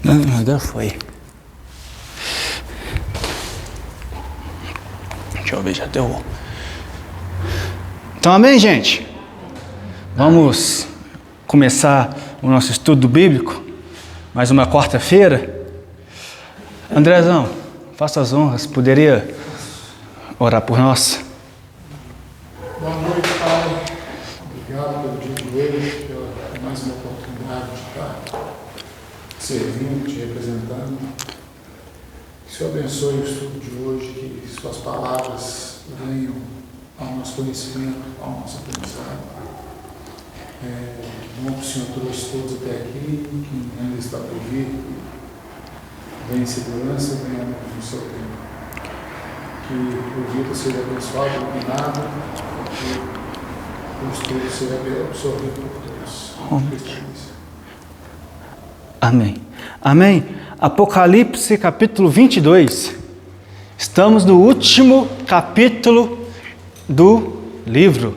Não, agora foi. Deixa eu ver, já deu. Então, amém, gente? Vamos começar o nosso estudo bíblico. Mais uma quarta-feira. Andrezão, faça as honras. Poderia orar por nós? Boa noite, Pai. Obrigado pelo dia de hoje, pela mais uma oportunidade de estar servindo, te representando. Que o Senhor abençoe o estudo de hoje, que suas palavras venham ao nosso conhecimento, ao nosso aprendizado. Bom que o Senhor trouxe todos até aqui, que ainda está por vir. Venha em segurança, venha no seu tempo. Que o vida seja abençoado, iluminado, que o estudo seja absorvido por todos. Amém. Amém. Apocalipse capítulo 22. Estamos no último capítulo do livro.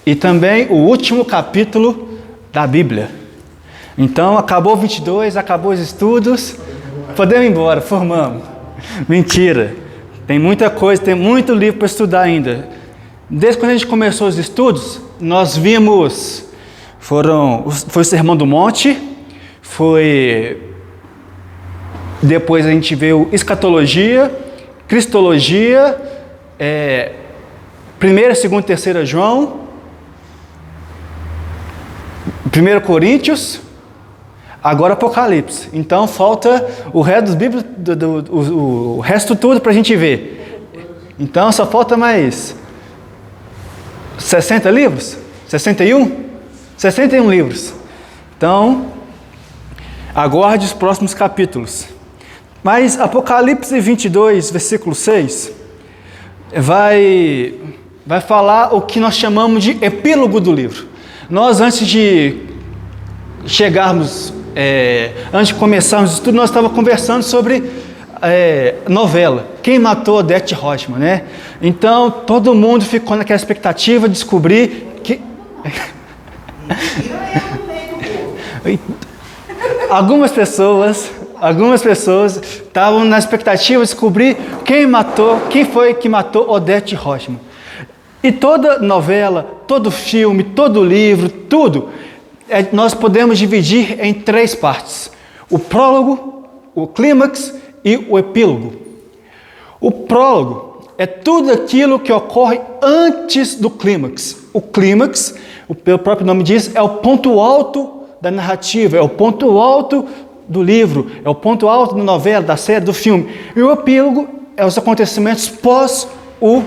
E também o último capítulo da Bíblia. Então, acabou 22, acabou os estudos. Podemos ir embora, formamos. Mentira. Tem muita coisa, tem muito livro para estudar ainda. Desde quando a gente começou os estudos, nós vimos, foi o Sermão do Monte, depois a gente viu escatologia, cristologia, 1ª, 2ª, 3ª João, 1 Coríntios, agora Apocalipse. Então falta o resto dos Bíblias, o resto tudo para a gente ver. Então só falta mais 60 livros? 61? 61 livros. Então, aguarde os próximos capítulos. Mas Apocalipse 22, versículo 6, vai falar o que nós chamamos de epílogo do livro. Nós, antes de chegarmos, antes de começarmos o estudo, nós estávamos conversando sobre novela. Quem matou Odete Roitman, né? Então, todo mundo ficou naquela expectativa de descobrir que... Algumas pessoas estavam na expectativa de descobrir quem foi que matou Odete Roitman. E toda novela, todo filme, todo livro, tudo, nós podemos dividir em 3 partes. O prólogo, o clímax e o epílogo. O prólogo é tudo aquilo que ocorre antes do clímax. O clímax, pelo próprio nome diz, é o ponto alto da narrativa, é o ponto alto do livro, é o ponto alto da novela, da série, do filme. E o epílogo é os acontecimentos pós o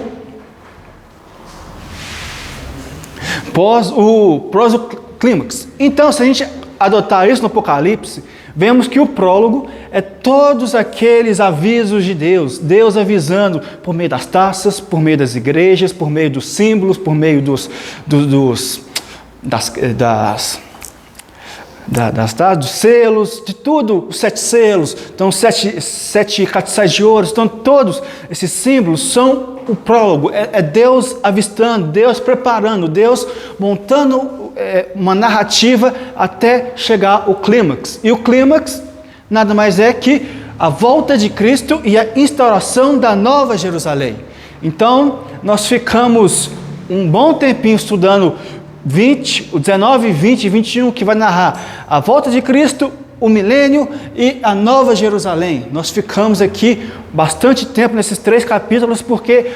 clímax. Então, se a gente adotar isso no Apocalipse, vemos que o prólogo é todos aqueles avisos de Deus. Deus avisando por meio das taças, por meio das igrejas, por meio dos símbolos, por meio dos selos, de tudo, os 7 selos, então 7 castiçais de ouro, então todos esses símbolos são o prólogo, é Deus avistando, Deus preparando, Deus montando uma narrativa até chegar ao clímax. E o clímax nada mais é que a volta de Cristo e a instauração da Nova Jerusalém. Então, nós ficamos um bom tempinho estudando o 19, 20 e 21, que vai narrar a volta de Cristo, o milênio e a Nova Jerusalém. Nós ficamos aqui bastante tempo nesses 3 capítulos, porque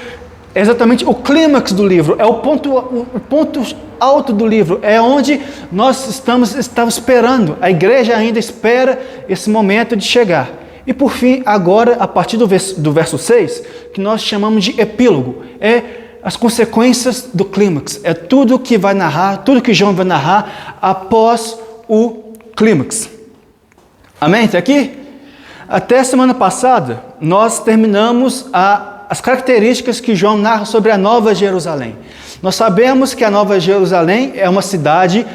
é exatamente o clímax do livro, é o ponto alto do livro, é onde nós estamos esperando. A igreja ainda espera esse momento de chegar. E por fim, agora, a partir do verso 6, que nós chamamos de epílogo, as consequências do clímax, é tudo que vai narrar, tudo que João vai narrar após o clímax. Amém? Está aqui? Até semana passada, nós terminamos as características que João narra sobre a Nova Jerusalém. Nós sabemos que a Nova Jerusalém é uma cidade,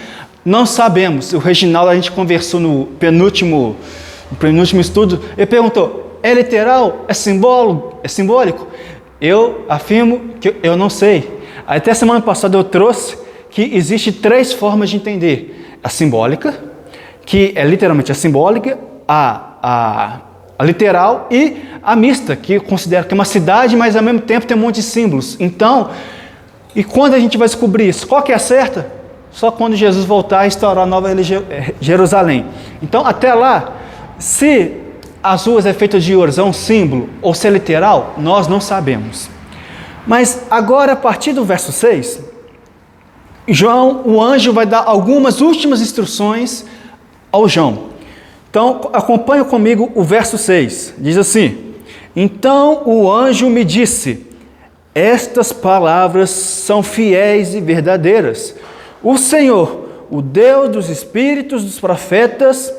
não sabemos, o Reginaldo, a gente conversou no penúltimo estudo, ele perguntou, é literal? É simbólico? Eu afirmo que eu não sei. Até semana passada eu trouxe que existe 3 formas de entender. A simbólica, que é literalmente a simbólica, a literal e a mista, que eu considero que é uma cidade, mas ao mesmo tempo tem um monte de símbolos. Então, e quando a gente vai descobrir isso? Qual que é a certa? Só quando Jesus voltar a instaurar a nova Jerusalém. Então, até lá, se as ruas é feita de ouro, é um símbolo, ou se é literal, nós não sabemos. Mas agora, a partir do verso 6, João, o anjo, vai dar algumas últimas instruções ao João. Então, acompanha comigo o verso 6. Diz assim: então o anjo me disse, estas palavras são fiéis e verdadeiras. O Senhor, o Deus dos espíritos dos profetas,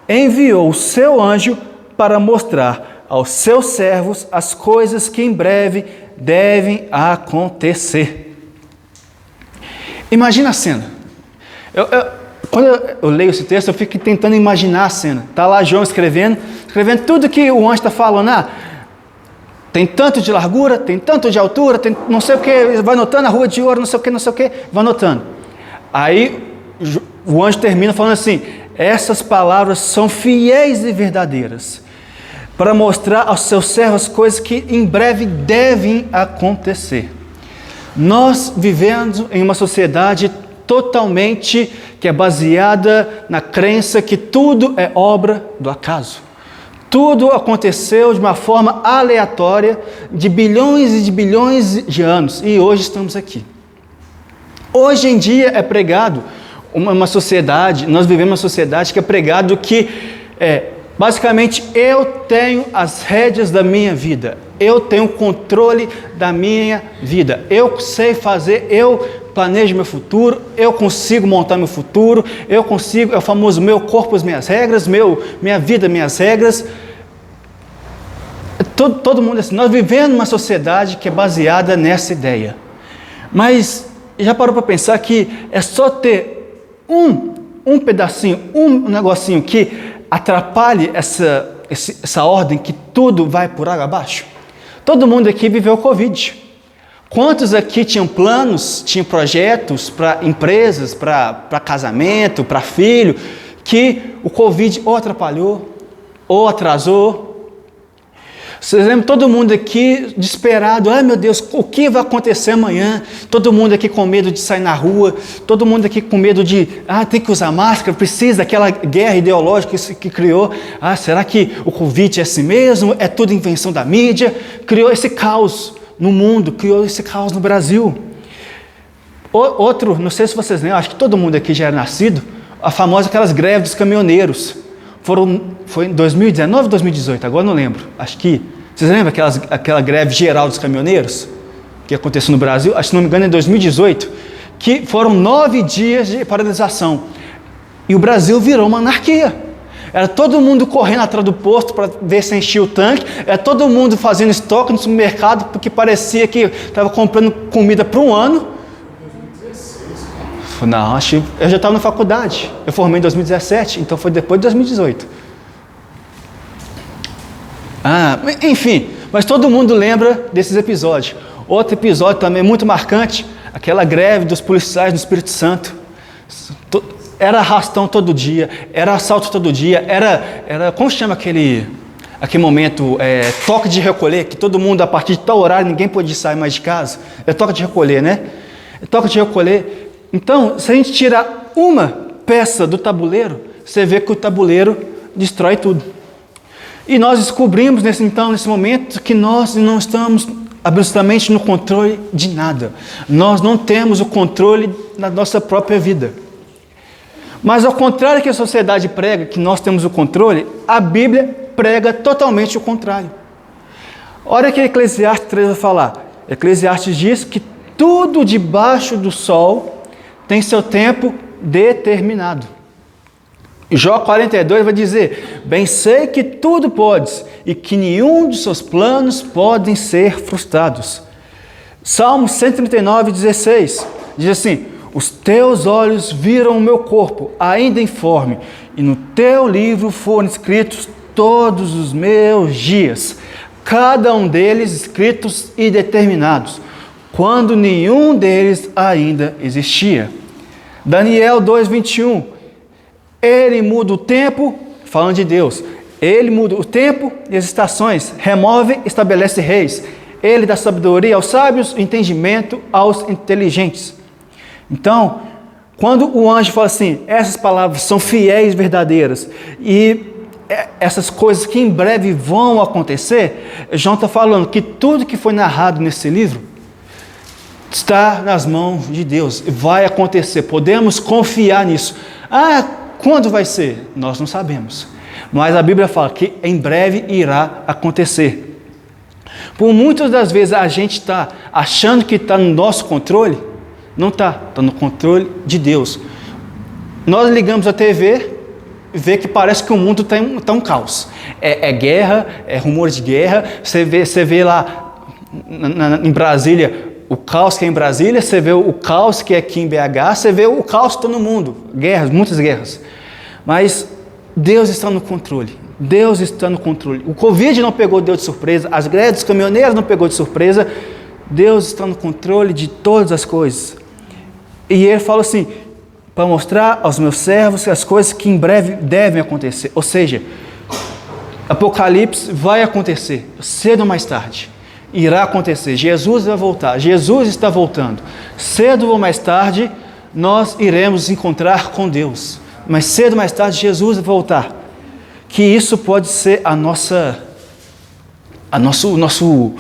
enviou o seu anjo para mostrar aos seus servos as coisas que em breve devem acontecer. Imagina a cena. Quando eu leio esse texto, eu fico tentando imaginar a cena. Está lá João escrevendo tudo que o anjo está falando. Tem tanto de largura, tem tanto de altura, tem não sei o que, vai anotando a rua de ouro, não sei o que, vai anotando. Aí o anjo termina falando assim: essas palavras são fiéis e verdadeiras, para mostrar aos seus servos coisas que em breve devem acontecer. Nós vivemos em uma sociedade totalmente que é baseada na crença que tudo é obra do acaso. Tudo aconteceu de uma forma aleatória, de bilhões e de bilhões de anos, e hoje estamos aqui. Hoje em dia é pregado uma sociedade, nós vivemos uma sociedade que é pregado que basicamente eu tenho as rédeas da minha vida, eu tenho o controle da minha vida, eu sei fazer, eu planejo meu futuro, eu consigo montar meu futuro, eu consigo, é o famoso meu corpo, as minhas regras, minha vida, minhas regras. Todo mundo assim, nós vivemos numa sociedade que é baseada nessa ideia. Mas já parou para pensar que é só ter um pedacinho, um negocinho que atrapalhe essa ordem, que tudo vai por água abaixo? Todo mundo aqui viveu o Covid. Quantos aqui tinham planos, tinham projetos para empresas, para casamento, para filho, que o Covid ou atrapalhou, ou atrasou? Vocês lembram todo mundo aqui desesperado, ai meu Deus, o que vai acontecer amanhã? Todo mundo aqui com medo de sair na rua, todo mundo aqui com medo de, tem que usar máscara, precisa daquela guerra ideológica que criou, será que o Covid é assim mesmo? É tudo invenção da mídia? Criou esse caos no mundo, criou esse caos no Brasil. Outro, não sei se vocês lembram, acho que todo mundo aqui já era nascido, a famosa aquelas greves dos caminhoneiros. Foi em 2019 ou 2018, agora não lembro. Acho que, vocês lembram aquela greve geral dos caminhoneiros? Que aconteceu no Brasil, acho que não me engano em 2018, que foram 9 dias de paralisação. E o Brasil virou uma anarquia. Era todo mundo correndo atrás do posto para ver se enchia o tanque, era todo mundo fazendo estoque no supermercado, porque parecia que estava comprando comida para um ano. Não, eu já estava na faculdade, eu formei em 2017, então foi depois de 2018. Enfim, mas todo mundo lembra desses episódios. Outro episódio também muito marcante, aquela greve dos policiais no Espírito Santo. Era arrastão todo dia, era assalto todo dia, era como chama aquele momento, toque de recolher, que todo mundo a partir de tal horário, ninguém podia sair mais de casa. É toque de recolher, né? Toque de recolher. Então, se a gente tirar uma peça do tabuleiro, você vê que o tabuleiro destrói tudo. E nós descobrimos nesse momento que nós não estamos absolutamente no controle de nada. Nós não temos o controle da nossa própria vida. Mas ao contrário que a sociedade prega, que nós temos o controle, a Bíblia prega totalmente o contrário. Olha que Eclesiastes 3 vai falar. Eclesiastes diz que tudo debaixo do sol tem seu tempo determinado. Jó 42 vai dizer: bem sei que tudo podes e que nenhum de seus planos podem ser frustrados. Salmo 139, 16 diz assim: os teus olhos viram o meu corpo ainda informe, e no teu livro foram escritos todos os meus dias, cada um deles escritos e determinados, quando nenhum deles ainda existia. Daniel 2:21, Ele muda o tempo, falando de Deus. Ele muda o tempo e as estações, remove e estabelece reis. Ele dá sabedoria aos sábios, entendimento aos inteligentes. Então, quando o anjo fala assim, essas palavras são fiéis, verdadeiras, e essas coisas que em breve vão acontecer, João está falando que tudo que foi narrado nesse livro está nas mãos de Deus, vai acontecer, podemos confiar nisso. Quando vai ser? Nós não sabemos, mas a Bíblia fala que em breve irá acontecer. Por muitas das vezes a gente está achando que está no nosso controle, não está no controle de Deus. Nós ligamos a TV, vê que parece que o mundo está um caos. É guerra, é rumor de guerra. Você vê lá em Brasília o caos que é em Brasília, você vê o caos que é aqui em BH, você vê o caos que está no mundo. Guerras, muitas guerras. Mas Deus está no controle. Deus está no controle. O Covid não pegou Deus de surpresa, as greves dos caminhoneiros não pegou de surpresa. Deus está no controle de todas as coisas. E ele fala assim, para mostrar aos meus servos as coisas que em breve devem acontecer. Ou seja, Apocalipse vai acontecer, cedo ou mais tarde. Irá acontecer, Jesus vai voltar, Jesus está voltando. Cedo ou mais tarde, nós iremos encontrar com Deus. Mas cedo ou mais tarde, Jesus vai voltar. Que isso pode ser o nosso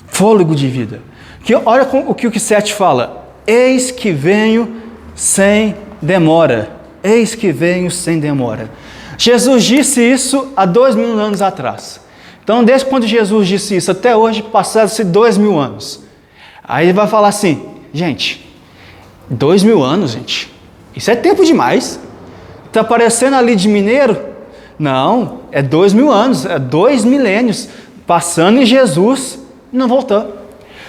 fôlego de vida. Que olha o que o 7 fala. Eis que venho sem demora. Eis que venho sem demora. Jesus disse isso há 2000 anos atrás. Então, desde quando Jesus disse isso até hoje, passaram-se 2000 anos. Aí ele vai falar assim, gente, 2000 anos, gente, isso é tempo demais. Está parecendo ali de mineiro? Não, é 2000 anos, é 2 milênios, passando em Jesus e não voltando.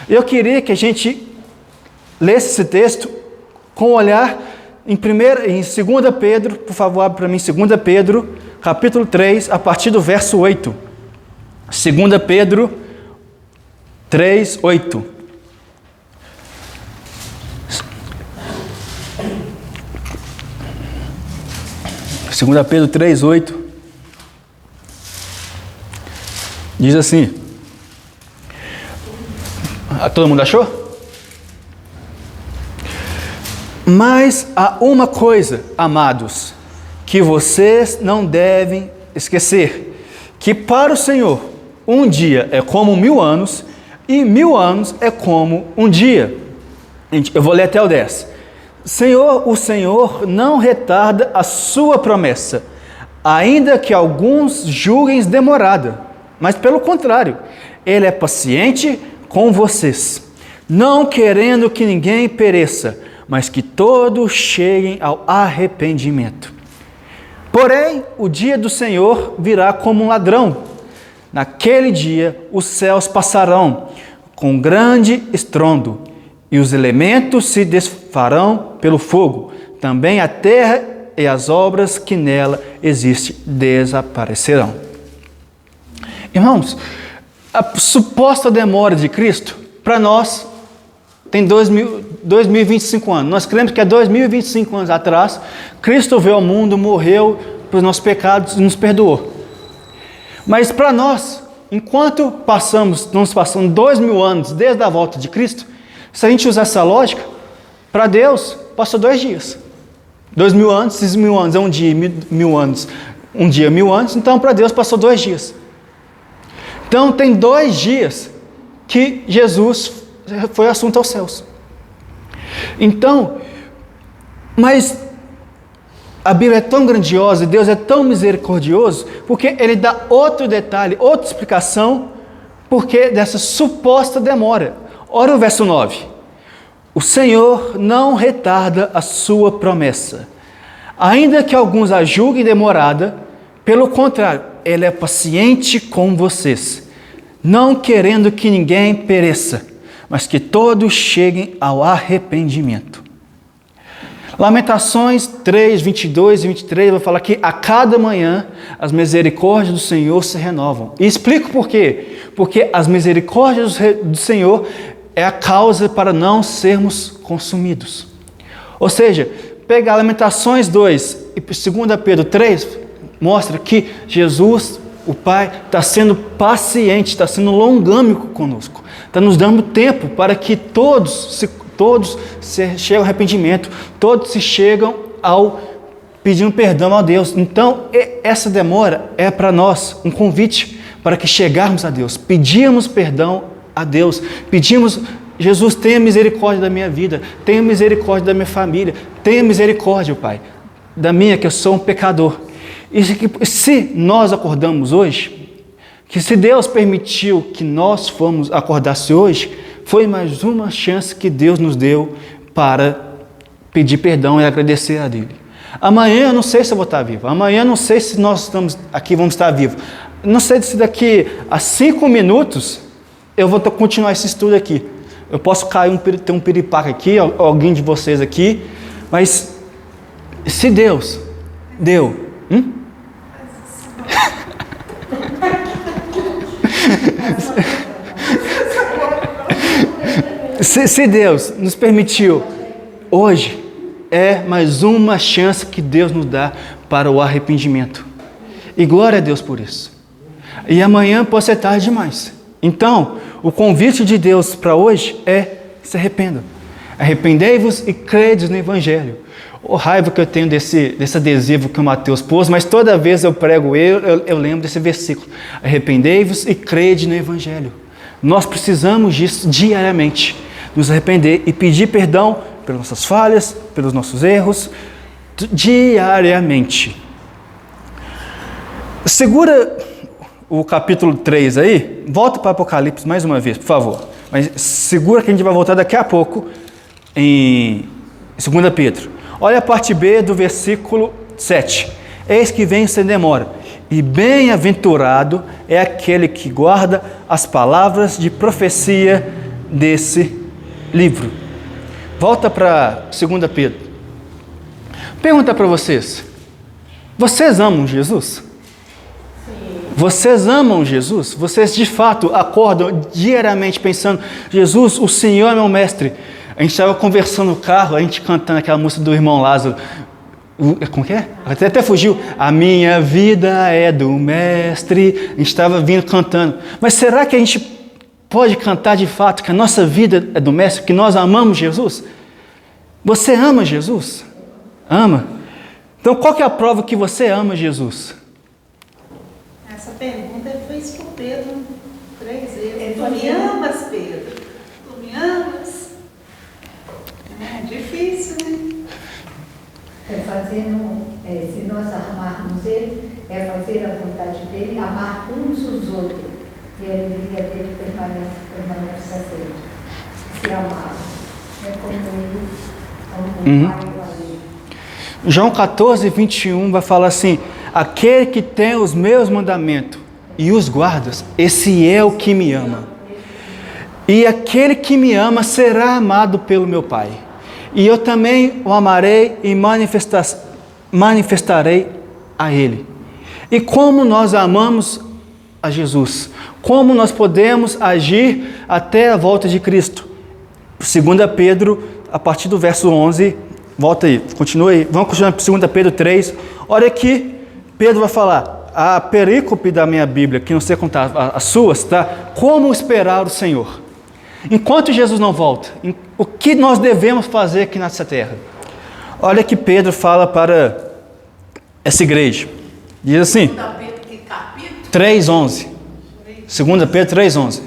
Eu queria que a gente lesse esse texto com o olhar em 2 Pedro, por favor, abre para mim, 2 Pedro, capítulo 3, a partir do verso 8. 2 Pedro 3, 8. Segunda Pedro 3, 8. Diz assim. Todo mundo achou? Mas há uma coisa, amados, que vocês não devem esquecer, que para o Senhor um dia é como 1000 anos e 1000 anos é como um dia. Eu vou ler até o 10. O Senhor não retarda a sua promessa, ainda que alguns julguem demorada, mas pelo contrário, Ele é paciente com vocês, não querendo que ninguém pereça, mas que todos cheguem ao arrependimento. Porém, o dia do Senhor virá como um ladrão. Naquele dia, os céus passarão com grande estrondo, e os elementos se desfarão pelo fogo. Também a terra e as obras que nela existem desaparecerão. Irmãos, a suposta demora de Cristo, para nós, tem 2025 anos. Nós cremos que há 2025 anos atrás, Cristo veio ao mundo, morreu pelos nossos pecados e nos perdoou. Mas para nós, enquanto estamos passando 2000 anos desde a volta de Cristo, se a gente usar essa lógica, para Deus passou 2 dias. 2000 anos, esses 1000 anos é um dia, 1000 anos, um dia, 1000 anos, então para Deus passou 2 dias. Então tem 2 dias que Jesus foi assunto aos céus. Então, mas a Bíblia é tão grandiosa, Deus é tão misericordioso, porque Ele dá outro detalhe, outra explicação, porque dessa suposta demora. Olha o verso 9. O Senhor não retarda a sua promessa, ainda que alguns a julguem demorada, pelo contrário, Ele é paciente com vocês, não querendo que ninguém pereça, mas que todos cheguem ao arrependimento. Lamentações 3, 22 e 23 vai falar que a cada manhã as misericórdias do Senhor se renovam. E explico por quê. Porque as misericórdias do Senhor é a causa para não sermos consumidos. Ou seja, pega Lamentações 2 e 2 Pedro 3, mostra que Jesus, o Pai, está sendo paciente, está sendo longâmico conosco, está nos dando tempo para que todos se cheguem ao arrependimento, todos se chegam ao pedindo perdão a Deus. Então, essa demora é para nós um convite para que chegarmos a Deus, pedimos perdão a Deus, pedimos: Jesus, tenha misericórdia da minha vida, tenha misericórdia da minha família, tenha misericórdia, Pai, da minha, que eu sou um pecador. E se nós acordamos hoje, que se Deus permitiu que nós acordasse hoje, foi mais uma chance que Deus nos deu para pedir perdão e agradecer a Ele. Amanhã eu não sei se eu vou estar vivo, amanhã eu não sei se nós estamos aqui, vamos estar vivos, não sei se daqui a 5 minutos eu vou continuar esse estudo aqui. Eu posso cair, ter um piripaque aqui, alguém de vocês aqui, mas se Deus deu... Se Deus nos permitiu, hoje é mais uma chance que Deus nos dá para o arrependimento. E glória a Deus por isso. E amanhã pode ser tarde demais. Então, o convite de Deus para hoje é: se arrependam. Arrependei-vos e credes no Evangelho. O raiva que eu tenho desse adesivo que o Mateus pôs, mas toda vez eu prego eu lembro desse versículo. Arrependei-vos e crede no Evangelho. Nós precisamos disso diariamente. Nos arrepender e pedir perdão pelas nossas falhas, pelos nossos erros, diariamente. Segura o capítulo 3 aí, volta para Apocalipse mais uma vez, por favor. Mas segura que a gente vai voltar daqui a pouco em 2 Pedro. Olha a parte B do versículo 7. Eis que vem sem demora, e bem-aventurado é aquele que guarda as palavras de profecia desse livro. Volta para 2 Pedro. Pergunta para vocês: vocês amam Jesus? Vocês amam Jesus? Vocês de fato acordam diariamente pensando: Jesus, o Senhor é meu mestre? A gente estava conversando no carro, a gente cantando aquela música do irmão Lázaro. Como que é? Até fugiu. A minha vida é do mestre. A gente estava vindo cantando. Mas será que a gente pode cantar de fato que a nossa vida é do mestre, que nós amamos Jesus? Você ama Jesus? Ama? Então qual que é a prova que você ama Jesus? Essa pergunta ele fez para o Pedro 3 vezes. Tu me amas, Pedro? Tu me amas? É difícil, né? Se nós amarmos Ele, é fazer a vontade dEle, amar uns os outros. E a alegria dEle permanece sempre. Se amar. É como Ele, como o Pai valeu. João 14, 21 vai falar assim: aquele que tem os meus mandamentos e os guardas, esse é o que me ama. E aquele que me ama será amado pelo meu Pai. E eu também o amarei e manifestarei a Ele. E como nós amamos a Jesus? Como nós podemos agir até a volta de Cristo? 2 Pedro, a partir do verso 11, volta aí, continua aí. Vamos continuar para 2 Pedro 3. Olha aqui, Pedro vai falar, a perícope da minha Bíblia, que não sei contar, as suas, tá? Como esperar o Senhor? Enquanto Jesus não volta, o que nós devemos fazer aqui nessa terra? Olha que Pedro fala para essa igreja. Diz assim, 3:11. 2 Pedro 3:11.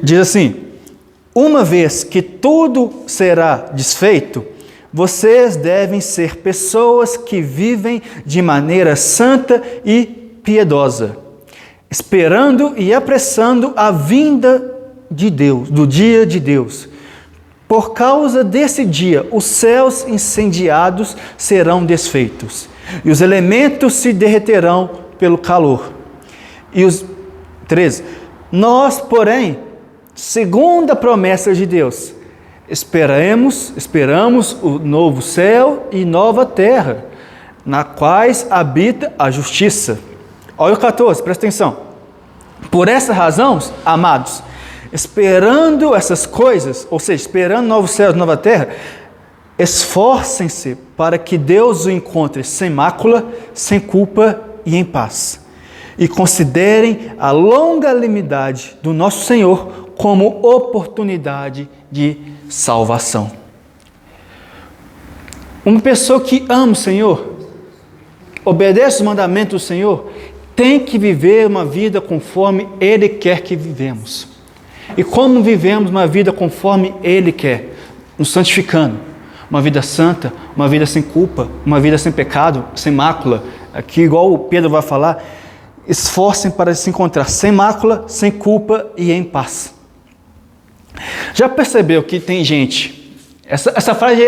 Diz assim: uma vez que tudo será desfeito, vocês devem ser pessoas que vivem de maneira santa e piedosa, esperando e apressando a vinda de Deus, do dia de Deus. Por causa desse dia, os céus incendiados serão desfeitos, e os elementos se derreterão pelo calor. E os 13. Nós, porém, segundo a promessa de Deus, esperamos o novo céu e nova terra, na quais habita a justiça. Olha o 14, presta atenção. Por essa razão, amados, esperando essas coisas, ou seja, esperando novos céus e nova terra, esforcem-se para que Deus o encontre sem mácula, sem culpa e em paz. E considerem a longanimidade do nosso Senhor como oportunidade de salvação. Uma pessoa que ama o Senhor, obedece os mandamentos do Senhor, tem que viver uma vida conforme Ele quer que vivemos. E como vivemos uma vida conforme Ele quer? Nos santificando. Uma vida santa, uma vida sem culpa, uma vida sem pecado, sem mácula. Aqui, igual o Pedro vai falar, esforcem para se encontrar sem mácula, sem culpa e em paz. Já percebeu que tem gente, essa frase,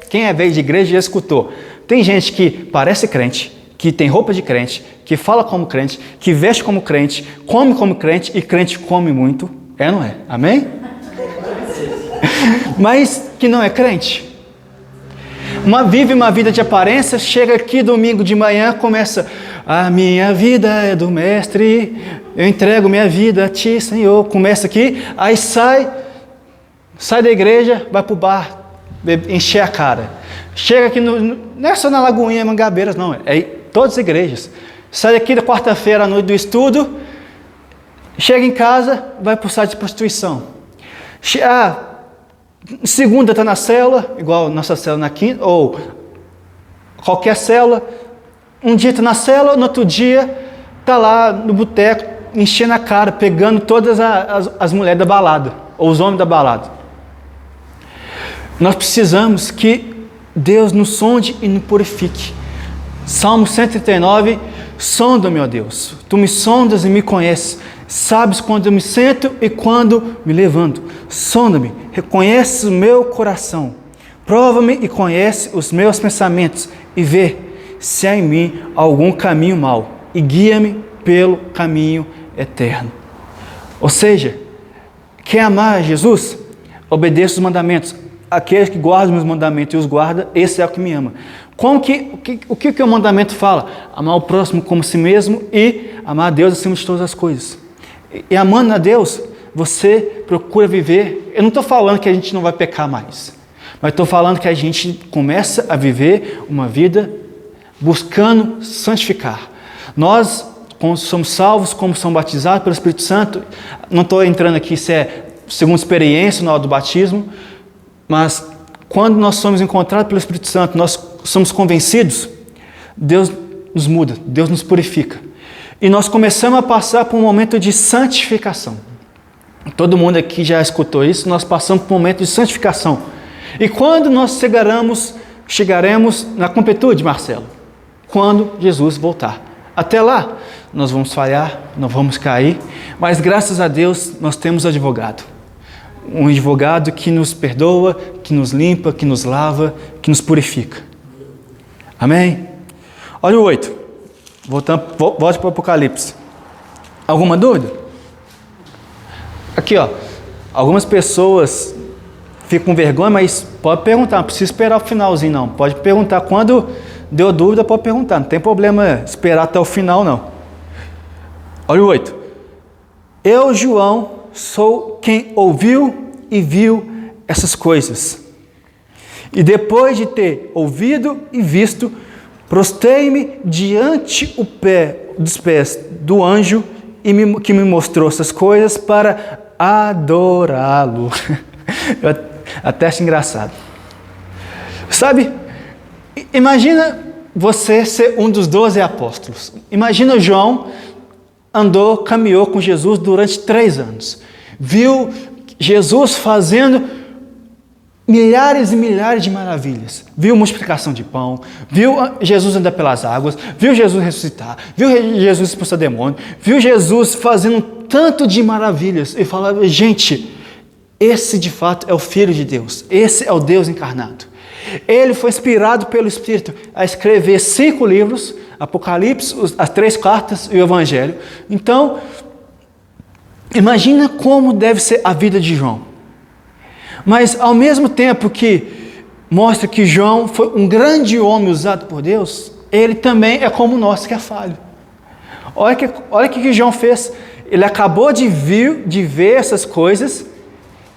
quem é velho de igreja já escutou. Tem gente que parece crente, que tem roupa de crente, que fala como crente, que veste como crente, come como crente e crente come muito. É, não é? Amém? Mas que não é crente. Vive uma vida de aparência, chega aqui domingo de manhã, começa: a minha vida é do Mestre, eu entrego minha vida a Ti, Senhor. Começa aqui, aí sai da igreja, vai para o bar, encher a cara. Chega aqui, não é só na Lagoinha, Mangabeiras, não, é em todas as igrejas. Sai daqui da quarta-feira à noite do estudo, chega em casa, vai para o site de prostituição. Segunda está na célula, igual nossa célula na quinta, ou qualquer célula. Um dia está na célula, no outro dia está lá no boteco, enchendo a cara, pegando todas as mulheres da balada, ou os homens da balada. Nós precisamos que Deus nos sonde e nos purifique. Salmo 139, sonda-me, ó Deus, Tu me sondas e me conheces. Sabes quando eu me sento e quando me levanto. Sonda-me, reconhece o meu coração. Prova-me e conhece os meus pensamentos. E vê se há em mim algum caminho mau. E guia-me pelo caminho eterno. Ou seja, quer amar Jesus? Obedeça os mandamentos. Aquele que guarda os meus mandamentos e os guarda, esse é o que me ama. O que o mandamento fala? Amar o próximo como si mesmo e amar a Deus acima de todas as coisas. E amando a Deus, você procura viver. Eu não estou falando que a gente não vai pecar mais, mas estou falando que a gente começa a viver uma vida buscando santificar. Nós, como somos salvos, como somos batizados pelo Espírito Santo, não estou entrando aqui se é segundo experiência na hora do batismo, mas quando nós somos encontrados pelo Espírito Santo, nós somos convencidos, Deus nos muda, Deus nos purifica. E nós começamos a passar por um momento de santificação. Todo mundo aqui já escutou isso, nós passamos por um momento de santificação. E quando nós chegaremos na completude, Marcelo? Quando Jesus voltar. Até lá, nós vamos falhar, nós vamos cair, mas graças a Deus nós temos advogado. Um advogado que nos perdoa, que nos limpa, que nos lava, que nos purifica. Amém? Olha o 8. Volte para o Apocalipse. Alguma dúvida? Aqui, ó. Algumas pessoas ficam com vergonha, mas pode perguntar. Não precisa esperar o finalzinho, não. Pode perguntar. Quando deu dúvida, pode perguntar. Não tem problema esperar até o final, não. Olha o 8. Eu, João, sou quem ouviu e viu essas coisas. E depois de ter ouvido e visto, prostei-me diante dos pés do anjo que me mostrou essas coisas para adorá-lo. Eu até acho engraçado. Sabe, imagina você ser um dos 12 apóstolos. Imagina João caminhou com Jesus durante 3 anos. Viu Jesus fazendo milhares e milhares de maravilhas. Viu multiplicação de pão, viu Jesus andar pelas águas, viu Jesus ressuscitar, viu Jesus expulsar demônio, viu Jesus fazendo tanto de maravilhas. E falava, gente, esse de fato é o Filho de Deus, esse é o Deus encarnado. Ele foi inspirado pelo Espírito a escrever 5 livros, Apocalipse, as 3 cartas e o Evangelho. Então, imagina como deve ser a vida de João. Mas, ao mesmo tempo que mostra que João foi um grande homem usado por Deus, ele também é como nós, que é falho. Olha o que João fez. Ele acabou de ver essas coisas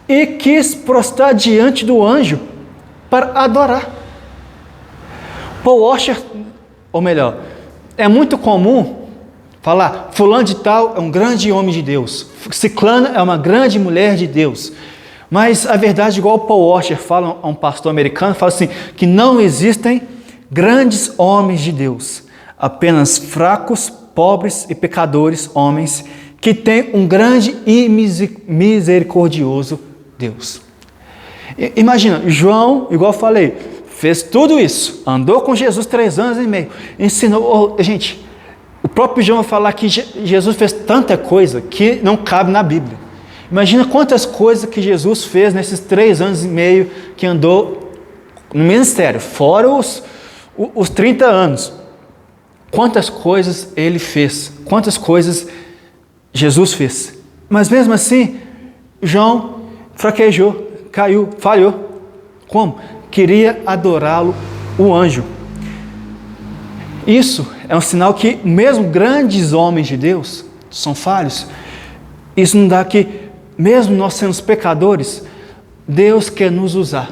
e quis prostrar diante do anjo para adorar. Paul Washer, ou melhor, é muito comum falar, fulano de tal é um grande homem de Deus, ciclana é uma grande mulher de Deus. Mas a verdade, igual Paul Washer fala a um pastor americano, fala assim, que não existem grandes homens de Deus, apenas fracos, pobres e pecadores homens que têm um grande e misericordioso Deus. Imagina, João, igual eu falei, fez tudo isso, andou com Jesus 3 anos e meio, ensinou, gente, o próprio João vai falar que Jesus fez tanta coisa que não cabe na Bíblia. Imagina quantas coisas que Jesus fez nesses 3 anos e meio que andou no ministério, fora os 30 anos. Quantas coisas ele fez, quantas coisas Jesus fez. Mas mesmo assim, João fraquejou, caiu, falhou. Como? Queria adorá-lo, o anjo. Isso é um sinal que mesmo grandes homens de Deus são falhos. Isso não dá que, mesmo nós sendo pecadores, Deus quer nos usar.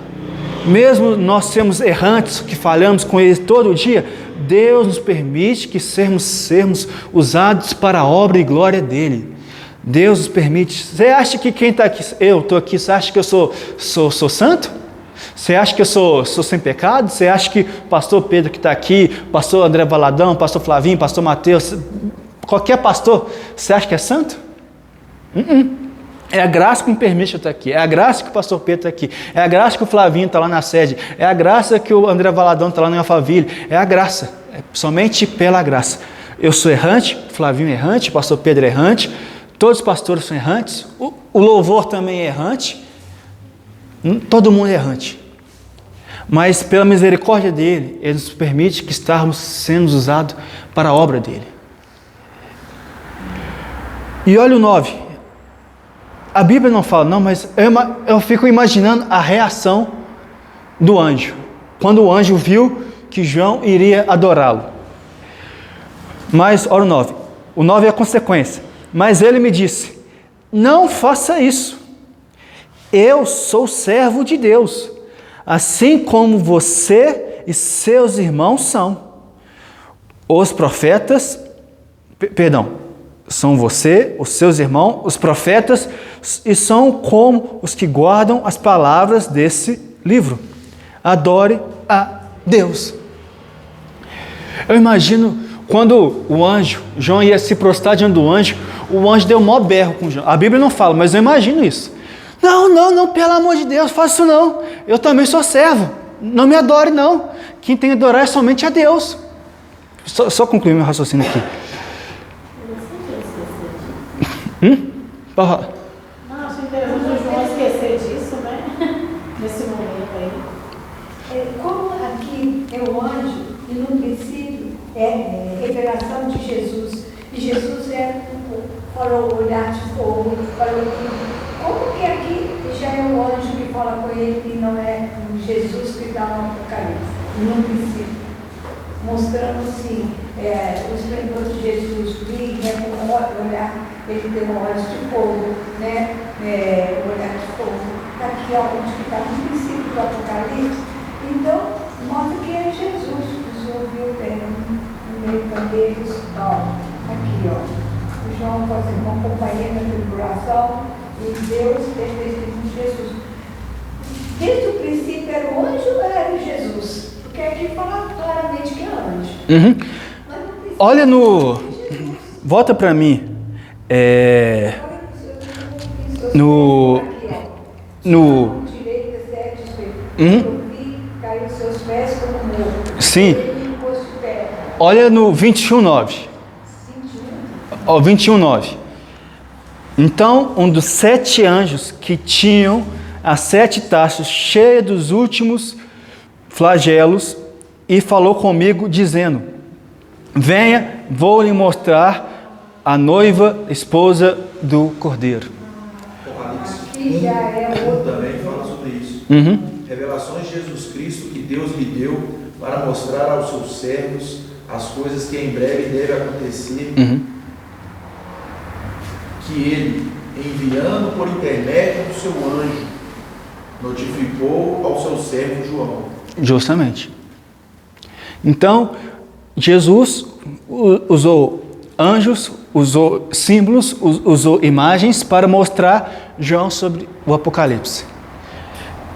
Mesmo nós sermos errantes, que falhamos com Ele todo dia, Deus nos permite que sermos usados para a obra e glória dEle. Deus nos permite. Você acha que quem está aqui, eu estou aqui, você acha que eu sou santo? Você acha que eu sou sem pecado? Você acha que o pastor Pedro que está aqui, pastor André Valadão, pastor Flavinho, pastor Mateus, qualquer pastor, você acha que é santo? É a graça que me permite eu estar aqui, é a graça que o pastor Pedro está aqui, é a graça que o Flavinho está lá na sede, é a graça que o André Valadão está lá na Alphaville, é a graça, é somente pela graça. Eu sou errante, o Flavinho é errante, o pastor Pedro é errante, todos os pastores são errantes, o louvor também é errante, todo mundo é errante. Mas pela misericórdia dele, ele nos permite que estamos sendo usados para a obra dele. E olha o 9. A Bíblia não fala, não, mas eu fico imaginando a reação do anjo. Quando o anjo viu que João iria adorá-lo. Mas, olha o 9. O 9 é a consequência. Mas ele me disse, não faça isso. Eu sou servo de Deus, assim como você e seus irmãos são. Os profetas, são você, os seus irmãos, os profetas, e são como os que guardam as palavras desse livro. Adore a Deus. Eu imagino quando o anjo, João ia se prostrar diante do anjo, o anjo deu um maior berro com João. A Bíblia não fala, mas eu imagino isso. Não, pelo amor de Deus, faça isso não. Eu também sou servo. Não me adore, não. Quem tem que adorar é somente a Deus. Só concluir meu raciocínio aqui. Não, acho interessante o João esquecer disso, né? Nesse momento aí. Como aqui é o anjo, e no princípio é revelação de Jesus, e Jesus falou olhar de fogo, falou como que aqui já é o anjo que fala com ele e não é Jesus que está no Apocalipse, no princípio, mostrando assim, o esplendor de Jesus, olhar, ele tem um olho de fogo, né? Olhar de fogo, aqui onde está no princípio do Apocalipse, então mostra que é Jesus, o Senhor viu no meio deles, aqui o João fazendo uma companhia na tribulação, e Deus teve de Jesus. Desde o princípio era o anjo ou era Jesus? Porque aqui fala claramente que é anjo. Olha volta para mim. Sim. Olha no 21:9. 21:9. Então, um dos 7 anjos que tinham as 7 taças cheias dos últimos flagelos e falou comigo dizendo: venha, vou lhe mostrar a noiva, esposa do Cordeiro. Apocalipse 1 também fala sobre isso. Revelações de Jesus Cristo que Deus lhe deu para mostrar aos seus servos as coisas que em breve devem acontecer. que ele, enviando por intermédio do seu anjo, notificou ao seu servo João. Justamente. Então, Jesus usou anjos, usou símbolos, usou imagens para mostrar João sobre o Apocalipse.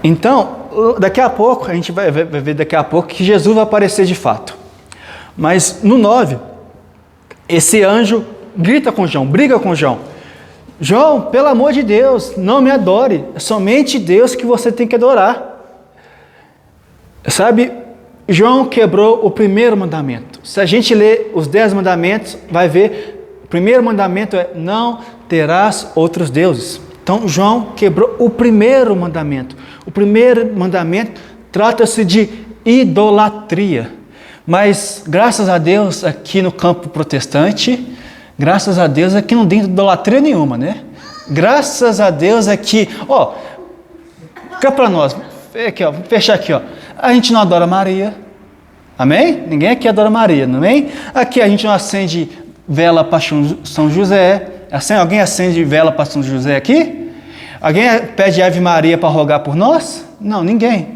Então, daqui a pouco, a gente vai ver daqui a pouco que Jesus vai aparecer de fato. Mas no 9, esse anjo grita com João, briga com João. João, pelo amor de Deus, não me adore. É somente Deus que você tem que adorar. Sabe, João quebrou o primeiro mandamento. Se a gente ler os 10 mandamentos, vai ver, o primeiro mandamento é: não terás outros deuses. Então, João quebrou o primeiro mandamento. O primeiro mandamento trata-se de idolatria. Mas, graças a Deus, aqui no campo protestante, graças a Deus aqui não tem idolatria nenhuma, né? Graças a Deus aqui, ó, fica para nós, aqui, ó, vamos fechar aqui, ó. A gente não adora Maria, amém? Ninguém aqui adora Maria, amém? Aqui a gente não acende vela para São José. Alguém acende vela para São José aqui? Alguém pede Ave Maria para rogar por nós? Não, ninguém.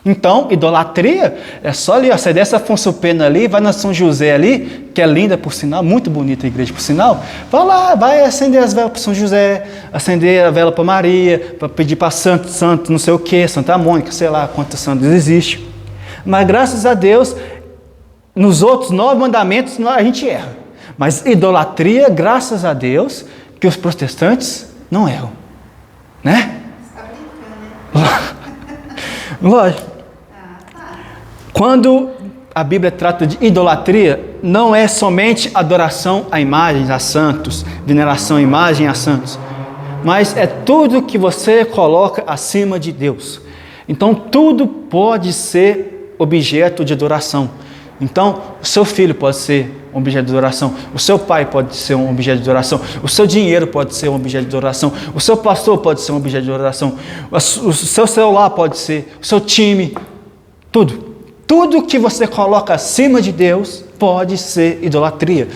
Então, idolatria é só ali, ó, sai dessa Afonso Pena ali, vai na São José ali, que é linda por sinal, muito bonita a igreja por sinal, vai lá, vai acender as velas para São José, acender a vela para Maria, para pedir para santo não sei o que, Santa Mônica, sei lá quantos santos existem. Mas graças a Deus, nos outros 9 mandamentos a gente erra. Mas idolatria, graças a Deus, que os protestantes não erram. Né? Você está brincando, né? Lógico. Quando a Bíblia trata de idolatria, não é somente adoração a imagens, a santos, veneração à imagem, a santos, mas é tudo que você coloca acima de Deus. Então, tudo pode ser objeto de adoração. Então, o seu filho pode ser um objeto de adoração, o seu pai pode ser um objeto de adoração, o seu dinheiro pode ser um objeto de adoração, o seu pastor pode ser um objeto de adoração, o seu celular pode ser, o seu time, tudo. Tudo que você coloca acima de Deus pode ser idolatria.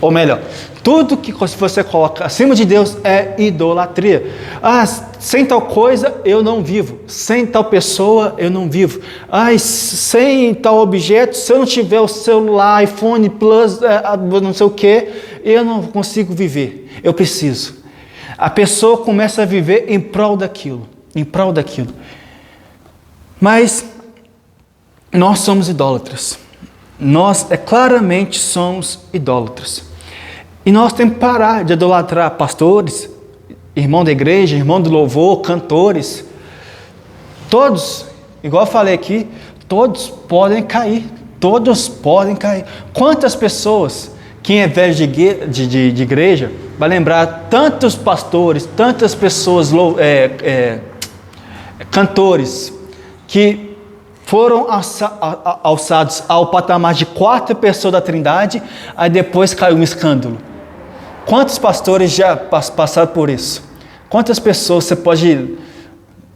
Ou melhor, tudo que você coloca acima de Deus é idolatria. Ah, sem tal coisa eu não vivo. Sem tal pessoa eu não vivo. Ah, sem tal objeto, se eu não tiver o celular, iPhone Plus, não sei o que, eu não consigo viver. Eu preciso. A pessoa começa a viver em prol daquilo. Em prol daquilo. Mas nós somos idólatras. Nós claramente somos idólatras. E nós temos que parar de idolatrar pastores, irmão da igreja, irmão do louvor, cantores. Todos, igual eu falei aqui, todos podem cair. Todos podem cair. Quantas pessoas, quem é velho de igreja, vai lembrar tantos pastores, tantas pessoas, cantores, que foram alçados ao patamar de 4 pessoas da Trindade, aí depois caiu um escândalo. Quantos pastores já passaram por isso? Quantas pessoas você pode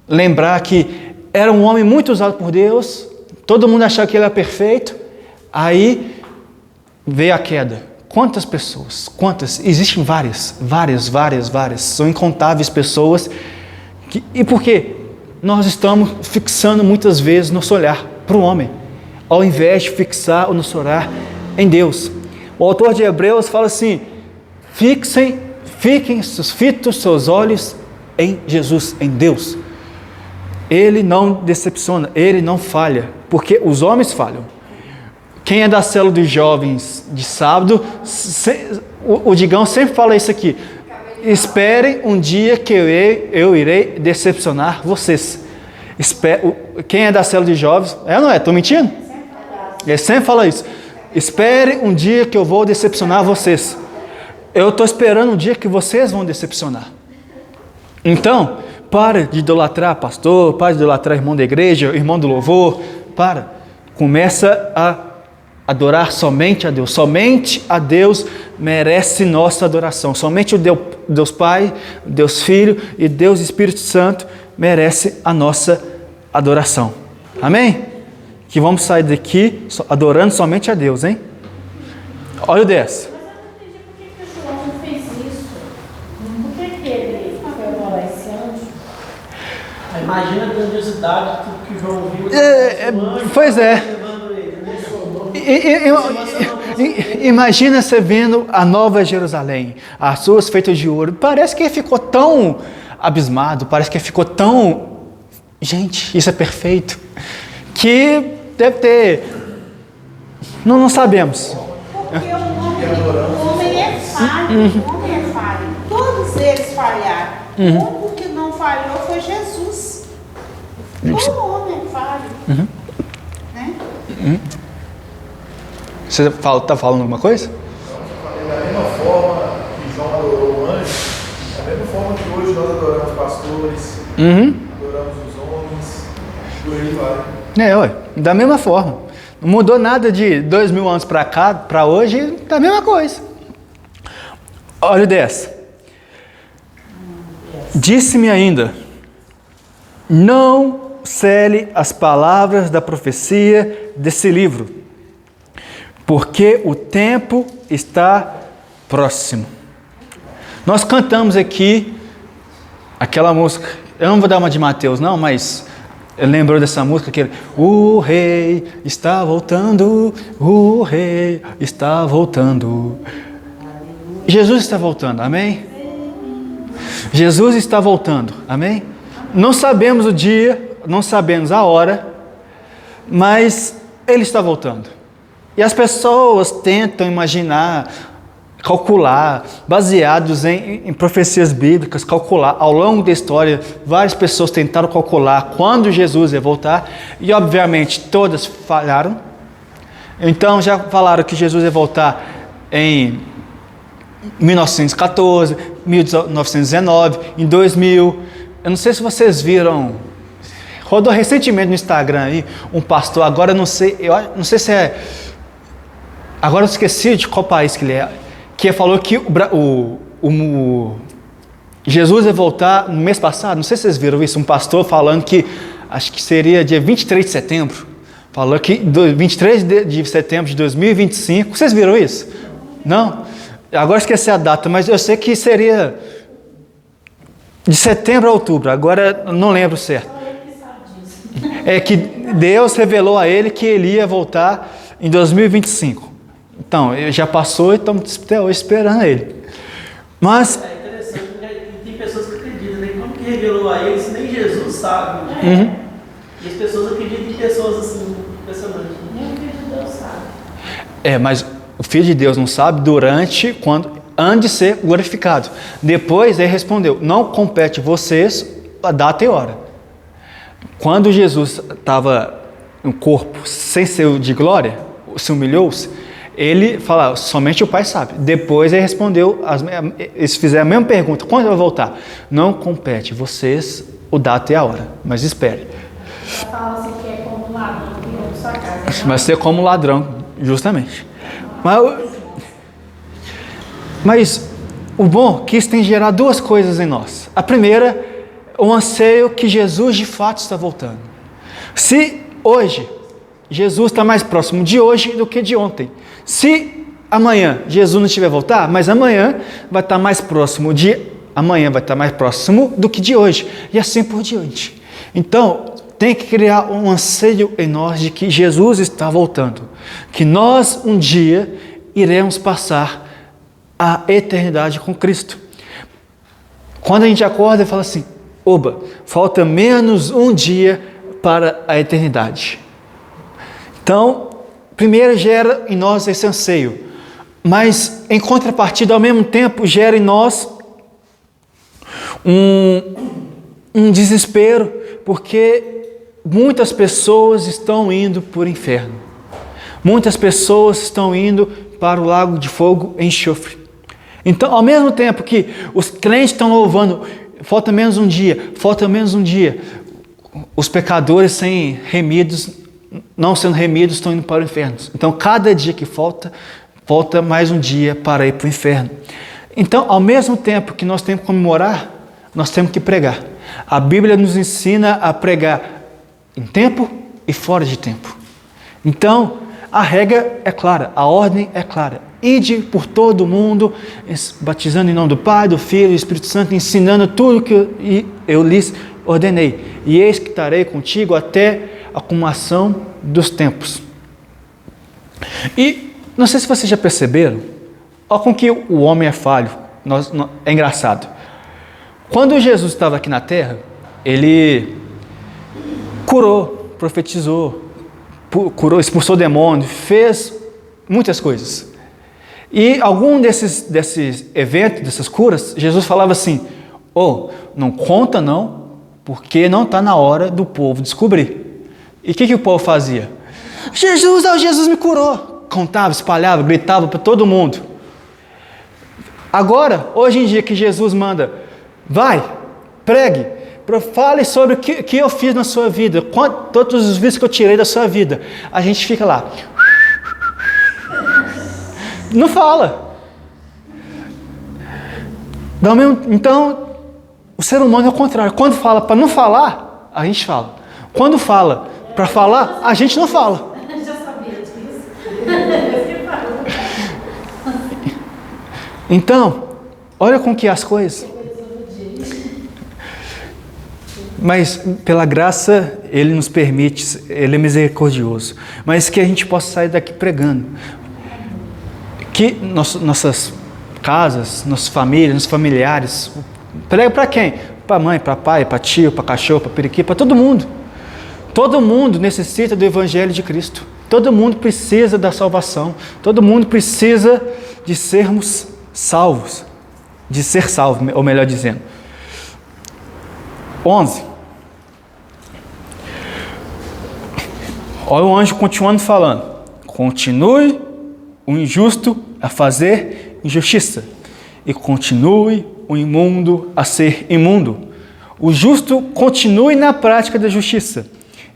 lembrar que era um homem muito usado por Deus, todo mundo achava que ele era perfeito, aí veio a queda. Quantas pessoas? Quantas? Existem várias. São incontáveis pessoas. E por quê? Nós estamos fixando muitas vezes nosso olhar para o homem, ao invés de fixar o nosso olhar em Deus. O autor de Hebreus fala assim: fiquem fitos seus olhos em Jesus, em Deus. Ele não decepciona, ele não falha, porque os homens falham. Quem é da célula dos jovens de sábado, o Digão sempre fala isso aqui: esperem um dia que eu irei decepcionar vocês. Quem é da célula de jovens, não é? Estou mentindo? Ele sempre fala isso. Espere um dia que eu vou decepcionar vocês. Eu estou esperando um dia que vocês vão decepcionar. Então, para de idolatrar pastor, para de idolatrar irmão da igreja, irmão do louvor, para. Começa a adorar somente a Deus. Somente a Deus merece nossa adoração. Somente o Deus Pai, Deus Filho e Deus Espírito Santo merece a nossa adoração. Amém? Que vamos sair daqui adorando somente a Deus, hein? Olha o 10. Mas eu não entendi por que o João fez isso. Imagina a grandiosidade de tudo que João viu. Pois é. Imagina você vendo a Nova Jerusalém, as ruas feitas de ouro. Parece que ele ficou tão abismado, parece que ele ficou tão... Gente, isso é perfeito. Que deve ter... Não sabemos. Porque o homem é falho, o homem é falho. Todos eles falharam. O único que não falhou foi Jesus. Todo homem é falho. Né? Você está falando alguma coisa? Da mesma forma que João adorou o anjo, da mesma forma que hoje nós adoramos pastores, adoramos os homens, por aí vai. Da mesma forma. Não mudou nada de 2000 anos para cá, para hoje, da mesma coisa. Olha dessa. Disse-me ainda, não cele as palavras da profecia desse livro, porque o tempo está próximo. Nós cantamos aqui aquela música, eu não vou dar uma de Mateus não, mas lembrou dessa música que o rei está voltando, o rei está voltando. Jesus está voltando, amém? Jesus está voltando, amém? Não sabemos o dia, não sabemos a hora, mas Ele está voltando. E as pessoas tentam imaginar, calcular, baseados em profecias bíblicas, calcular. Ao longo da história, várias pessoas tentaram calcular quando Jesus ia voltar, e obviamente todas falharam. Então já falaram que Jesus ia voltar em 1914, 1919, em 2000. Eu não sei se vocês viram, rodou recentemente no Instagram aí, um pastor, agora eu não sei se é, agora eu esqueci de qual país que ele é, que falou que Jesus ia voltar no mês passado, não sei se vocês viram isso, um pastor falando que, acho que seria dia 23 de setembro, falou que 23 de setembro de 2025, vocês viram isso? Não? Agora esqueci a data, mas eu sei que seria de setembro a outubro, agora não lembro certo. É que Deus revelou a ele que ele ia voltar em 2025. Então, ele já passou e estamos até hoje esperando ele. Mas... É interessante, porque tem pessoas que acreditam, né? Como que revelou a eles, nem Jesus sabe. E as pessoas acreditam em pessoas assim, impressionantes. Nem o Filho de Deus sabe. Mas o Filho de Deus não sabe antes de ser glorificado. Depois ele respondeu, não compete vocês a data e hora. Quando Jesus estava no corpo sem ser de glória, se humilhou-se, ele falou, somente o Pai sabe. Depois ele respondeu, eles fizeram a mesma pergunta, quando vai voltar? Não compete vocês o data e a hora, mas espere. Fala assim que é como ladrão que rouba sua casa. Vai ser como ladrão, justamente. Mas o bom é que isso tem gerado duas coisas em nós. A primeira, o anseio que Jesus de fato está voltando. Se hoje Jesus está mais próximo de hoje do que de ontem. Se amanhã Jesus não estiver voltar, mas amanhã vai estar mais próximo do que de hoje. E assim por diante. Então, tem que criar um anseio em nós de que Jesus está voltando. Que nós um dia iremos passar a eternidade com Cristo. Quando a gente acorda e fala assim, oba, falta menos um dia para a eternidade. Então, primeiro gera em nós esse anseio, mas em contrapartida, ao mesmo tempo, gera em nós um desespero, porque muitas pessoas estão indo para o inferno. Muitas pessoas estão indo para o lago de fogo e enxofre. Então, ao mesmo tempo que os crentes estão louvando, falta menos um dia, os pecadores não sendo remidos, estão indo para o inferno. Então, cada dia que falta mais um dia para ir para o inferno. Então, ao mesmo tempo que nós temos que comemorar, nós temos que pregar. A Bíblia nos ensina a pregar em tempo e fora de tempo. Então, a regra é clara, a ordem é clara. Ide por todo o mundo, batizando em nome do Pai, do Filho e do Espírito Santo, ensinando tudo que eu lhes ordenei, e eis que estarei contigo até a consumação dos tempos. E não sei se vocês já perceberam, olha com que o homem é falho. É engraçado. Quando Jesus estava aqui na terra, ele curou, profetizou, expulsou demônio, fez muitas coisas. E algum desses eventos, dessas curas, Jesus falava assim: não conta não, porque não está na hora do povo descobrir. E o que o povo fazia? Jesus me curou. Contava, espalhava, gritava para todo mundo. Agora, hoje em dia que Jesus manda, vai, pregue, fale sobre o que eu fiz na sua vida, todos os vícios que eu tirei da sua vida. A gente fica lá. Não fala. Então, o ser humano é o contrário. Quando fala para não falar, a gente fala. Quando fala para falar, a gente não fala. Já sabia disso. Então, olha com que as coisas. Mas, pela graça, Ele nos permite, Ele é misericordioso. Mas que a gente possa sair daqui pregando. Que nossas casas, nossas famílias, nossos familiares, prega para quem? Para mãe, para pai, para tio, para cachorro, para periquito, para todo mundo. Todo mundo necessita do Evangelho de Cristo. Todo mundo precisa da salvação. Todo mundo precisa de sermos salvos. De ser salvo, ou melhor dizendo. 11. Olha o anjo continuando falando. Continue o injusto a fazer injustiça, e continue o imundo a ser imundo. O justo continue na prática da justiça,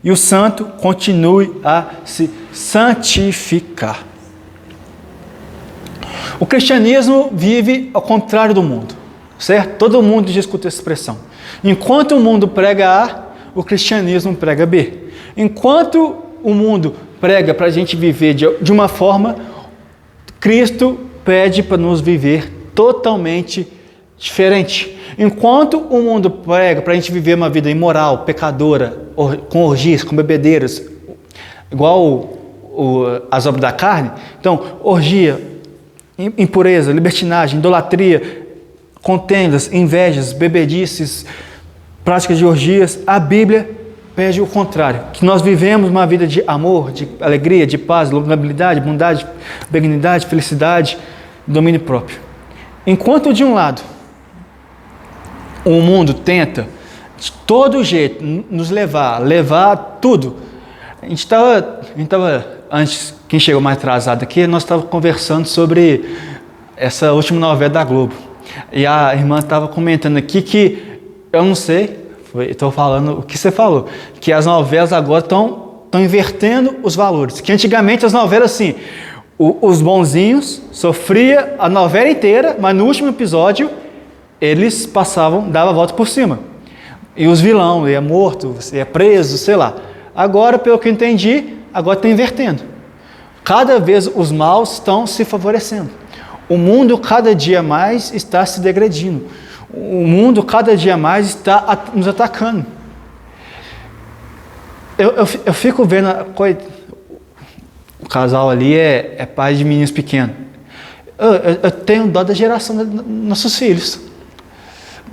e o santo continue a se santificar. O cristianismo vive ao contrário do mundo, certo? Todo mundo já escuta essa expressão. Enquanto o mundo prega A, o cristianismo prega B. Enquanto o mundo prega para a gente viver de uma forma, Cristo pede para nos viver totalmente diferente. Enquanto o mundo prega para a gente viver uma vida imoral, pecadora, com orgias, com bebedeiras, igual as obras da carne, então, orgia, impureza, libertinagem, idolatria, contendas, invejas, bebedices, práticas de orgias, a Bíblia pede o contrário, que nós vivemos uma vida de amor, de alegria, de paz, longanimidade, bondade, benignidade, felicidade, domínio próprio. Enquanto de um lado o mundo tenta de todo jeito nos levar tudo. A gente estava antes, quem chegou mais atrasado aqui, nós estávamos conversando sobre essa última novela da Globo. E a irmã estava comentando aqui que, eu não sei, estou falando o que você falou, que as novelas agora estão invertendo os valores. Que antigamente as novelas, assim, os bonzinhos sofriam a novela inteira, mas no último episódio eles davam a volta por cima. E os vilões, ia morto, ia preso, sei lá. Agora, pelo que eu entendi, agora está invertendo. Cada vez os maus estão se favorecendo. O mundo cada dia mais está se degredindo. O mundo cada dia mais está nos atacando. Eu fico vendo o casal ali é pai de meninos pequenos. Eu tenho dó da geração dos nossos filhos,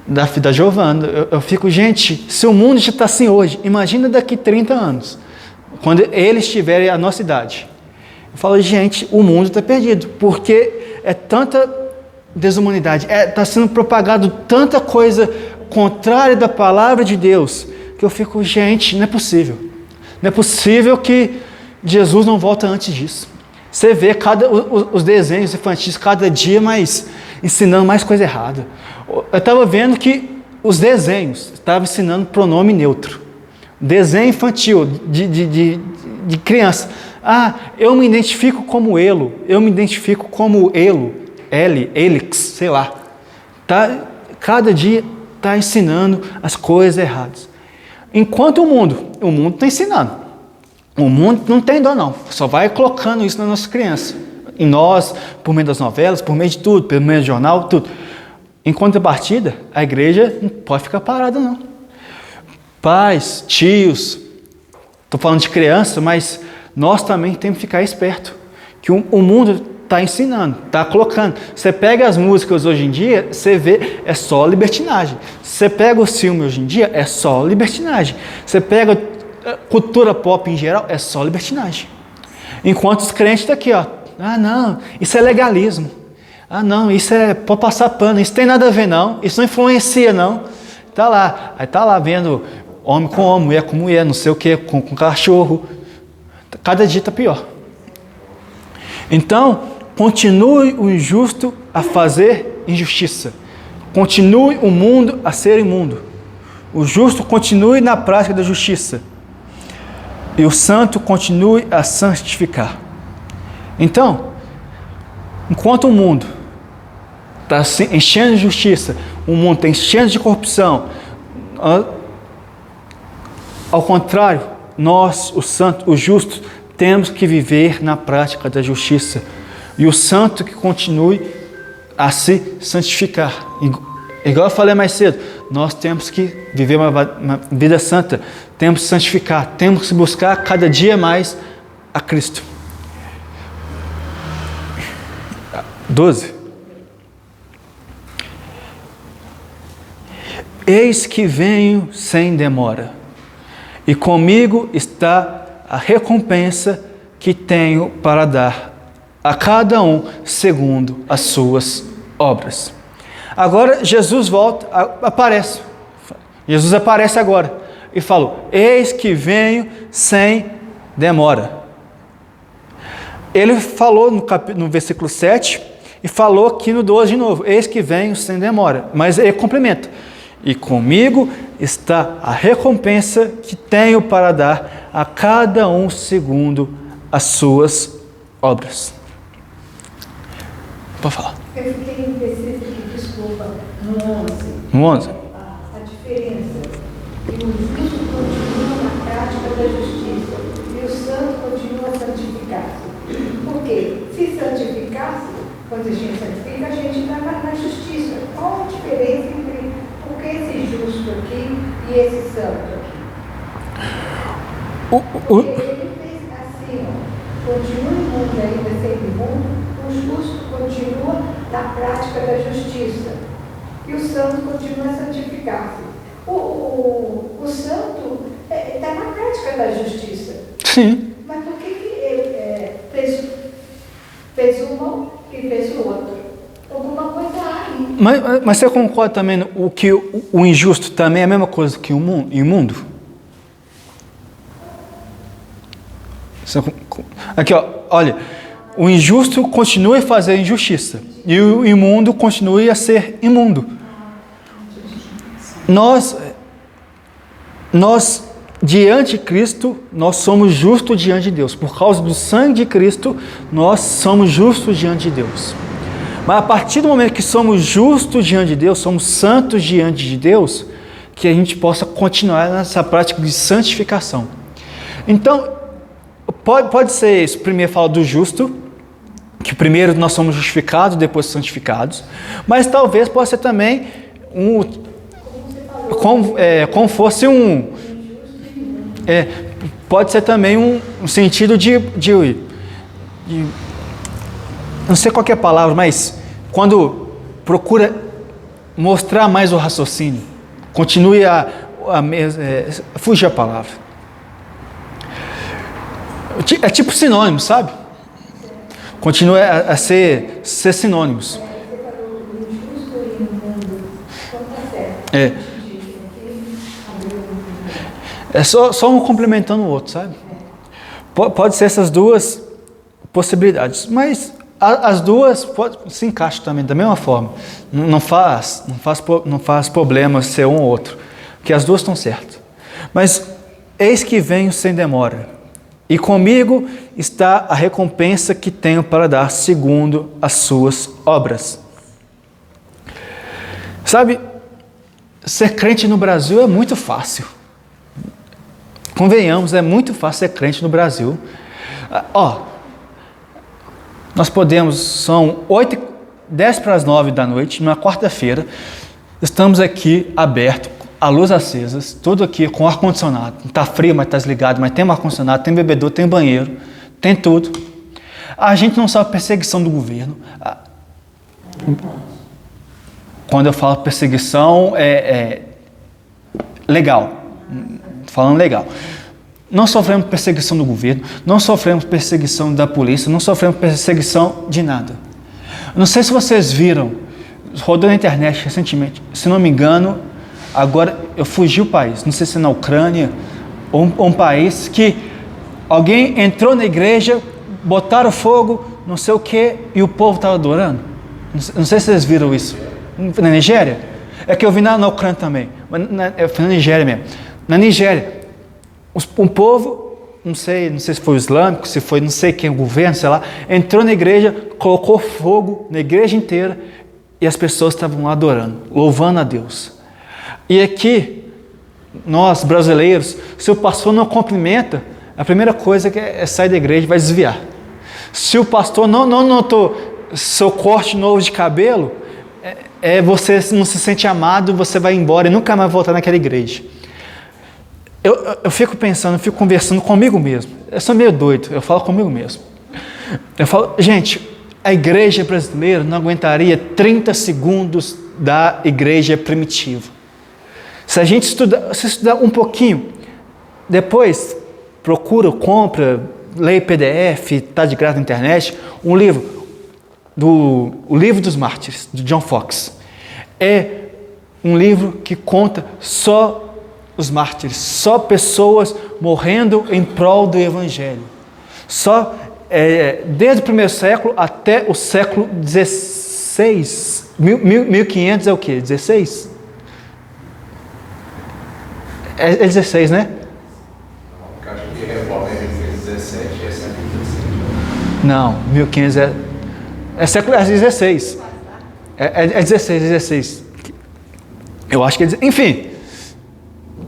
da Giovana. Eu fico, gente, se o mundo já está assim hoje, imagina daqui 30 anos, quando eles tiverem a nossa idade. Eu falo, gente, o mundo está perdido, porque é tanta desumanidade, está sendo propagado tanta coisa contrária da palavra de Deus, que eu fico, gente, não é possível. Não é possível que Jesus não volta antes disso. Você vê os desenhos infantis cada dia mais ensinando mais coisa errada. Eu estava vendo que os desenhos estavam ensinando pronome neutro. Desenho infantil de criança. Eu me identifico como elo, eu me identifico como elo, elix, sei lá. Cada dia está ensinando as coisas erradas. Enquanto o mundo está ensinando. O mundo não tem dó não, só vai colocando isso na nossa criança. Em nós, por meio das novelas, por meio de tudo, por meio do jornal, tudo. Em contrapartida, a igreja não pode ficar parada não. pais, tios, estou falando de criança, mas nós também temos que ficar esperto, que o mundo está ensinando, está colocando. Você pega as músicas hoje em dia, você vê, é só libertinagem. Você pega o filme hoje em dia, é só libertinagem. Você pega cultura pop em geral, é só libertinagem. Enquanto os crentes estão aqui, ó, ah não, isso é legalismo. Ah não, isso é para passar pano, isso tem nada a ver não, isso não influencia não. Tá lá, aí tá lá vendo homem com homem, mulher com mulher, não sei o que, com cachorro. Cada dia está pior. Então, continue o injusto a fazer injustiça. Continue o mundo a ser imundo. O justo continue na prática da justiça. E o santo continue a santificar. Então, enquanto o mundo está se enchendo de justiça, o mundo está enchendo de corrupção, ao contrário, nós, os santos, os justos, temos que viver na prática da justiça. E o santo que continue a se santificar. Igual eu falei mais cedo, nós temos que viver uma vida santa, temos que santificar, temos que buscar cada dia mais a Cristo. 12. Eis que venho sem demora, e comigo está a recompensa que tenho para dar a cada um segundo as suas obras. Agora Jesus volta, aparece. Jesus aparece agora e falou: eis que venho sem demora. Ele falou no versículo 7 e falou aqui no 12 de novo: eis que venho sem demora. Mas ele complementa: e comigo está a recompensa que tenho para dar a cada um segundo as suas obras. Pode falar. Eu fiquei indecisa aqui, desculpa, no 11. No 11? A diferença. Que o justo continua na prática da justiça e o santo continua a santificar-se. Por quê? Se santificar-se, quando a gente santifica, a gente está na justiça. Qual a diferença entre esse justo aqui e esse santo aqui? Porque ele fez assim, ó, continua imundo ainda sendo imundo, o justo continua na prática da justiça e o santo continua a santificar-se. O santo está na prática da justiça. Sim. Mas por que ele fez um e fez o outro? Alguma coisa há aí. Mas você concorda também que o injusto também é a mesma coisa que o imundo? Aqui, ó, olha, o injusto continua a fazer injustiça e o imundo continua a ser imundo. Nós diante de Cristo, nós somos justos diante de Deus. Por causa do sangue de Cristo, nós somos justos diante de Deus. Mas a partir do momento que somos justos diante de Deus, somos santos diante de Deus, que a gente possa continuar nessa prática de santificação. Então, pode ser isso. Primeiro fala do justo, que primeiro nós somos justificados, depois santificados. Mas talvez possa ser também como fosse pode ser também um sentido de não sei qual é a palavra, mas quando procura mostrar mais o raciocínio, continue fugir a palavra. É tipo sinônimo, sabe? Continue a ser sinônimos. É só um complementando o outro, sabe? Pode ser essas duas possibilidades, mas as duas se encaixam também da mesma forma. Não faz problema ser um ou outro, porque as duas estão certas. Mas eis que venho sem demora, e comigo está a recompensa que tenho para dar segundo as suas obras. Sabe, ser crente no Brasil é muito fácil. Convenhamos, é muito fácil ser crente no Brasil. Nós podemos, são 10 para as 9 da noite, numa quarta-feira, estamos aqui abertos a luz acesa, tudo aqui com ar-condicionado. Não está frio, mas está desligado, mas tem um ar-condicionado, tem bebedouro, tem banheiro, tem tudo. A gente não sofre perseguição do governo. Quando eu falo perseguição, legal. Falando legal. Não sofremos perseguição do governo, não sofremos perseguição da polícia, não sofremos perseguição de nada. Não sei se vocês viram, rodou na internet recentemente, se não me engano, agora eu fugi o país, não sei se é na Ucrânia ou um país que alguém entrou na igreja, botaram fogo, não sei o que, e o povo estava adorando. Não sei se vocês viram isso. Na Nigéria? É que eu vi na Ucrânia também, mas eu fui na Nigéria mesmo. Na Nigéria, um povo, não sei se foi o islâmico, se foi não sei quem, o governo, sei lá, entrou na igreja, colocou fogo na igreja inteira e as pessoas estavam lá adorando, louvando a Deus. E aqui, nós brasileiros, se o pastor não cumprimenta, a primeira coisa é sair da igreja e vai desviar. Se o pastor não notou seu corte novo de cabelo, você não se sente amado, você vai embora e nunca mais voltar naquela igreja. Eu fico pensando, eu fico conversando comigo mesmo. Eu sou meio doido, eu falo comigo mesmo. Eu falo, gente, a igreja brasileira não aguentaria 30 segundos da igreja primitiva. Se a gente estudar um pouquinho, depois procura, compra, lê PDF, está de graça na internet, um livro, o Livro dos Mártires, de John Fox. É um livro que conta só os mártires, só pessoas morrendo em prol do Evangelho. Só desde o primeiro século até o século XVI. 1500 é o quê? 16? É 16, né? Eu acho que reforma ele fez 17 e é século 17. Não, 1500 é século 16. É 16. Eu acho que é 16. Enfim,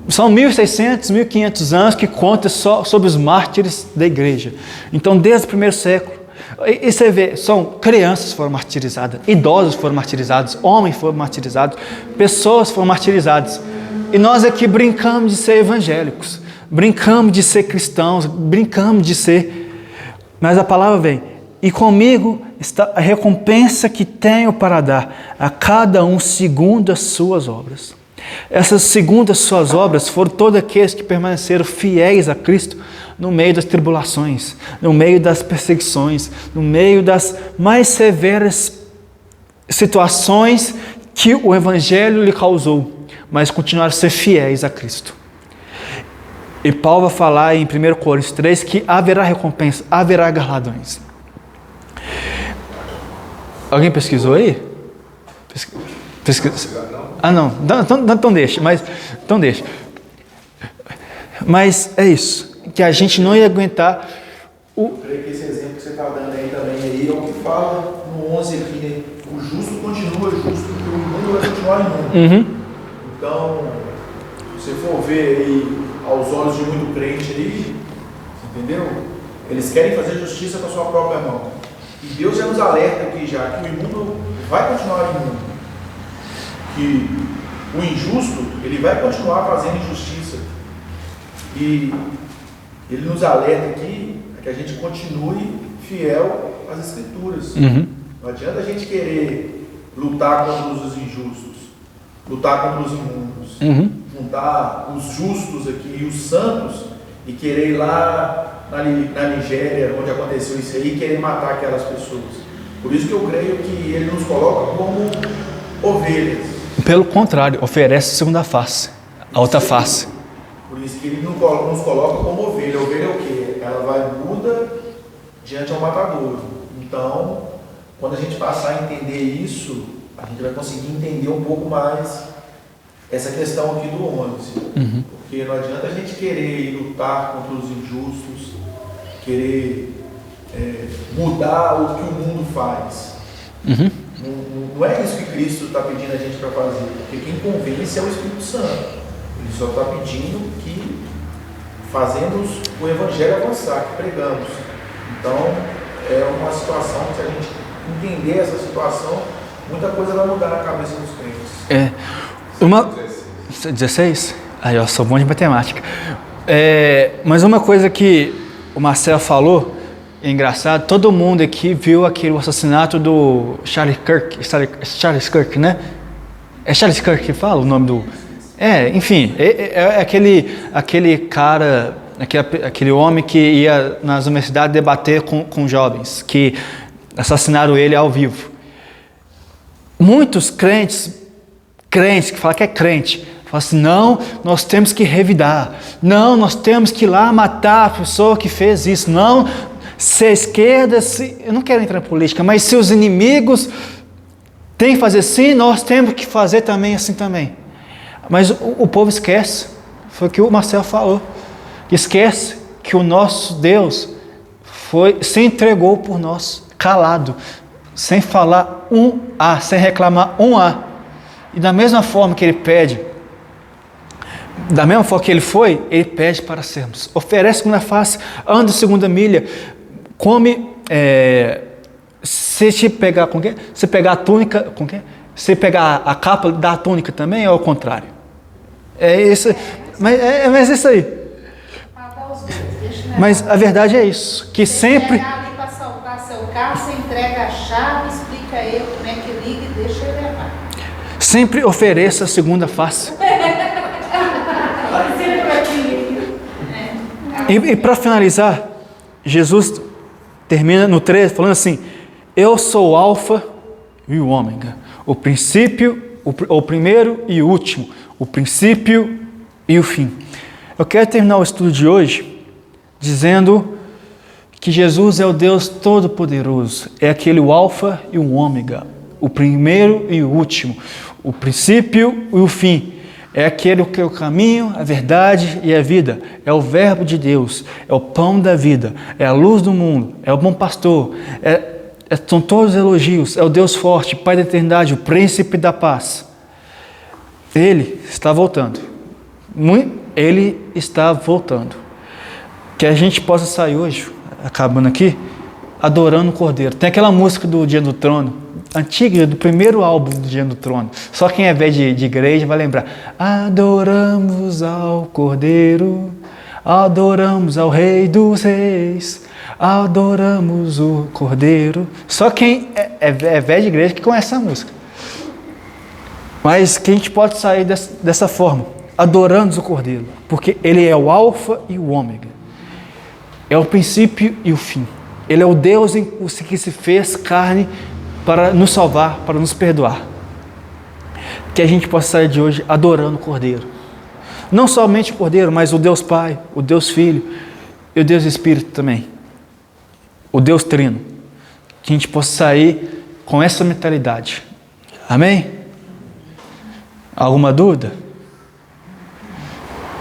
são 1.600, 1.500 anos que conta só sobre os mártires da igreja. Então, desde o primeiro século, e você vê, são crianças foram martirizadas, idosos foram martirizados, homens foram martirizados, pessoas foram martirizadas. E nós aqui brincamos de ser evangélicos, brincamos de ser cristãos, brincamos de ser... Mas a palavra vem, e comigo está a recompensa que tenho para dar a cada um segundo as suas obras. Essas segundo as suas obras foram todos aqueles que permaneceram fiéis a Cristo no meio das tribulações, no meio das perseguições, no meio das mais severas situações que o Evangelho lhe causou, mas continuaram a ser fiéis a Cristo. E Paulo vai falar em 1 Coríntios 3 que haverá recompensa, haverá galardões. Alguém pesquisou aí? Ah, não. Então deixa. Mas é isso. Que a gente não ia aguentar Eu creio que esse exemplo que você está dando aí também aí é o que fala no 11 aqui, né? O justo continua justo, porque o mundo vai continuar imundo. Então, se você for ver aí aos olhos de muito crente aí, entendeu? Eles querem fazer justiça com a sua própria mão. E Deus já nos alerta aqui já que o imundo vai continuar imundo. Que o injusto, ele vai continuar fazendo injustiça. E ele nos alerta aqui a que a gente continue fiel às Escrituras. Não adianta a gente querer lutar contra os injustos, lutar contra os imundos, juntar os justos aqui e os santos e querer ir lá na Nigéria, onde aconteceu isso aí, e querer matar aquelas pessoas. Por isso que eu creio que ele nos coloca como ovelhas. Pelo contrário, oferece a segunda face, a outra face. Por isso que ele nos coloca como ovelha. A ovelha é o quê? Ela vai muda diante ao matador. Então, quando a gente passar a entender isso, a gente vai conseguir entender um pouco mais essa questão aqui do 11. Porque não adianta a gente querer lutar contra os injustos, querer mudar o que o mundo faz. Não é isso que Cristo está pedindo a gente para fazer, porque quem convence é o Espírito Santo. Ele só está pedindo que fazemos o Evangelho avançar, que pregamos. Então, é uma situação que, se a gente entender essa situação, muita coisa vai mudar na cabeça dos crentes. 16? Aí eu sou bom de matemática. Mas uma coisa que o Marcelo falou, é engraçado, todo mundo aqui viu aquele assassinato do Charlie Kirk, né? É Charlie Kirk que fala o nome do... enfim, aquele cara, aquele homem que ia nas universidades debater com jovens, que assassinaram ele ao vivo. Muitos crentes que falam que é crente, falam assim, não, nós temos que revidar, não, nós temos que ir lá matar a pessoa que fez isso, não, se a esquerda, eu não quero entrar em política, mas se os inimigos têm que fazer assim, nós temos que fazer também assim também. Mas o povo esquece, foi o que o Marcelo falou, esquece que o nosso Deus se entregou por nós, calado, sem falar um A, sem reclamar um A. E da mesma forma que ele pede, da mesma forma que ele foi, ele pede para sermos. Oferece segunda face, anda segunda milha, come, se te pegar, se pegar a túnica, se pegar a capa da túnica também, é ao contrário. É isso, mas é isso aí. Mas a verdade é isso, que sempre... ali para salvar seu carro, você entrega a chave, explica ele como é que liga e deixa ele levar. Sempre ofereça a segunda face. E para finalizar, Jesus termina no 13 falando assim, eu sou o alfa e o ômega, o princípio, o primeiro e o último, o princípio e o fim. Eu quero terminar o estudo de hoje dizendo que Jesus é o Deus Todo-Poderoso, é aquele o alfa e o ômega, o primeiro e o último, o princípio e o fim. É aquele que é o caminho, a verdade e a vida. É o verbo de Deus, é o pão da vida, é a luz do mundo, é o bom pastor, são todos elogios, é o Deus forte, Pai da eternidade, o príncipe da paz. Ele está voltando. Ele está voltando. Que a gente possa sair hoje, acabando aqui, adorando o Cordeiro. Tem aquela música do Dia do Trono, antiga, do primeiro álbum do Dia do Trono. Só quem é velho de igreja vai lembrar. Adoramos ao Cordeiro, adoramos ao Rei dos Reis, adoramos o Cordeiro. Só quem é velho de igreja que conhece essa música. Mas que a gente pode sair dessa forma, adorando o Cordeiro, porque Ele é o alfa e o ômega, é o princípio e o fim. Ele é o Deus que se fez carne para nos salvar, para nos perdoar. Que a gente possa sair de hoje adorando o Cordeiro. Não somente o Cordeiro, mas o Deus Pai, o Deus Filho e o Deus Espírito também. O Deus Trino. Que a gente possa sair com essa mentalidade. Amém? Alguma dúvida?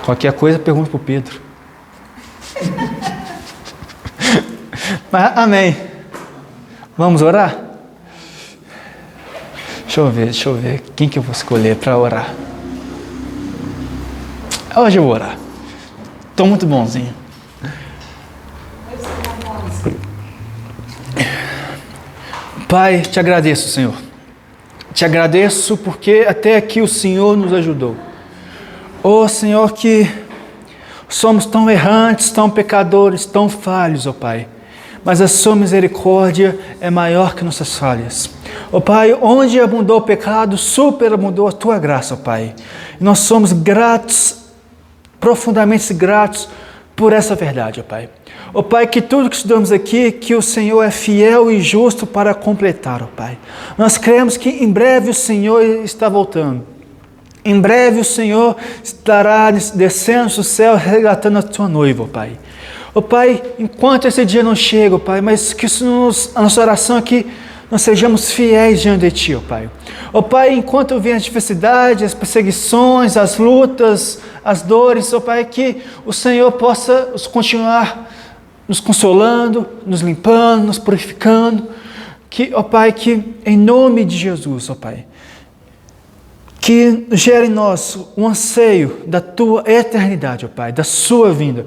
Qualquer coisa, pergunta para o Pedro. Mas, amém. Vamos orar? Deixa eu ver. Quem que eu vou escolher para orar? Hoje eu vou orar. Estou muito bonzinho. Pai, te agradeço, Senhor. Te agradeço porque até aqui o Senhor nos ajudou. Oh, Senhor, que somos tão errantes, tão pecadores, tão falhos, ó Pai. Mas a sua misericórdia é maior que nossas falhas. Ó Pai, onde abundou o pecado, superabundou a tua graça, ó Pai. E nós somos gratos, profundamente gratos por essa verdade, ó Pai. Ó Pai, que tudo que estudamos aqui, que o Senhor é fiel e justo para completar, ó Pai. Nós cremos que em breve o Senhor está voltando. Em breve o Senhor estará descendo do céu, resgatando a tua noiva, ó Pai. Ó Pai, enquanto esse dia não chega, ó Pai, mas que a nossa oração aqui, nós sejamos fiéis diante de Ti, ó Pai. Ó Pai, enquanto vem as dificuldades, as perseguições, as lutas, as dores, ó Pai, que o Senhor possa continuar nos consolando, nos limpando, nos purificando. Que, ó Pai, que em nome de Jesus, ó Pai, que gere em nós um anseio da Tua eternidade, ó Pai, da Sua vinda.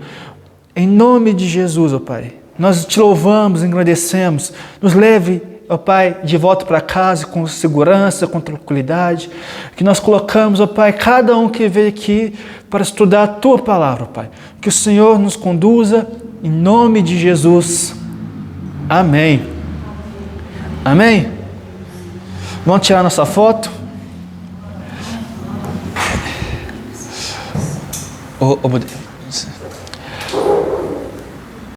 Em nome de Jesus, ó Pai, nós Te louvamos, engrandecemos, nos leve ó Pai, de volta para casa com segurança, com tranquilidade. Que nós colocamos, ó Pai, cada um que veio aqui para estudar a Tua palavra, ó Pai. Que o Senhor nos conduza em nome de Jesus. Amém. Amém? Vamos tirar nossa foto? Ô,